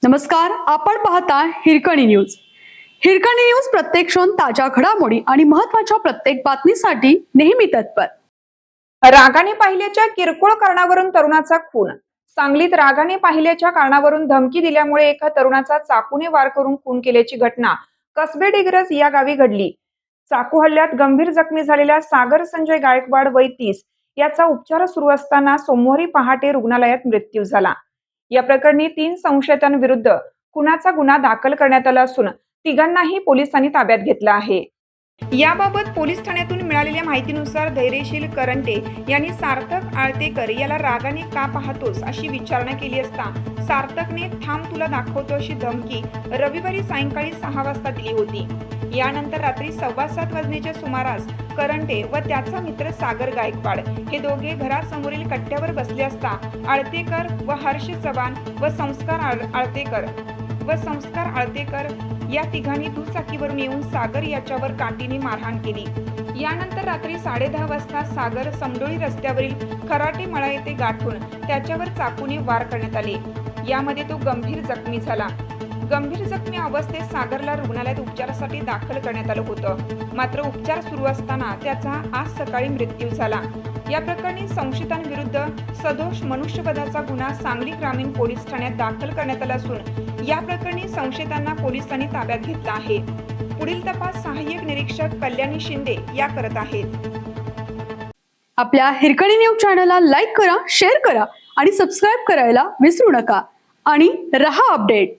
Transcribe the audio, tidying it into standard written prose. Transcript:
नमस्कार, आपण पाहता हिरकणी न्यूज. हिरकणी न्यूज प्रत्येक क्षण ताज्या घडामोडी आणि महत्त्वाच्या प्रत्येक बातमीसाठी नेहमी तत्पर. रागाने पाहिल्याच्या किरकोळ कारणावरून तरुणाचा खून. सांगलीत रागाने पाहिल्याच्या कारणावरून धमकी दिल्यामुळे एका तरुणाचा चाकूने वार करून खून केल्याची घटना कसबे डिग्रज या गावी घडली. चाकू हल्ल्यात गंभीर जखमी झालेल्या सागर संजय गायकवाड वय 30 याचा उपचार सुरू असताना सोमवारी पहाटे रुग्णालयात मृत्यू झाला. या प्रकरणी 3 संशयितांविरुद्ध खुनाचा गुन्हा दाखल करण्यात आला असून तिघांनाही पोलिसांनी ताब्यात घेतलं आहे. याबाबत पोलीस ठाण्यातून मिळालेल्या माहितीनुसार धैर्यशील करंटे यांनी सार्थक आळतेकर याला रागाने का पाहतोस अशी विचारणा केली असता सार्थकने थांब तुला दाखवतो अशी धमकी रविवारी सायंकाळी 6 वाजता दिली होती. यानंतर रात्री 7:15 वाजण्याच्या सुमारास करंटे व त्याचा मित्र सागर गायकवाड हे दोघे घरासमोरील कट्ट्यावर बसले असता आळतेकर व हर्ष चव्हाण व संस्कार आळतेकर या तिघांनी दुचाकीवरून येऊन सागर याच्यावर काठीने मारहाण केली. यानंतर रात्री 10:30 वाजता सागर समडोळी रस्त्यावरील खराटे मळा येथे गाठून त्याच्यावर चाकूने वार करण्यात आले. यामध्ये तो गंभीर जखमी झाला. गंभीर जखमी अवस्थेत सागरला रुग्णालयात उपचारासाठी दाखल करण्यात आलं होतं. मात्र उपचार सुरू असताना त्याचा आज सकाळी मृत्यू झाला. या प्रकरणी संशयितांविरुद्ध सदोष मनुष्यवधाचा गुन्हा सांगली ग्रामीण पोलीस ठाण्यात दाखल करण्यात आला असून या प्रकरणी संशयितांना पोलिसांनी ताब्यात घेतलं आहे. पुढील तपास सहाय्यक निरीक्षक कल्याणी शिंदे या करत आहेत. आपल्या हिरकणी न्यूज चॅनलला लाईक करा, शेअर करा आणि सबस्क्राईब करायला विसरू नका आणि रहा अपडेट.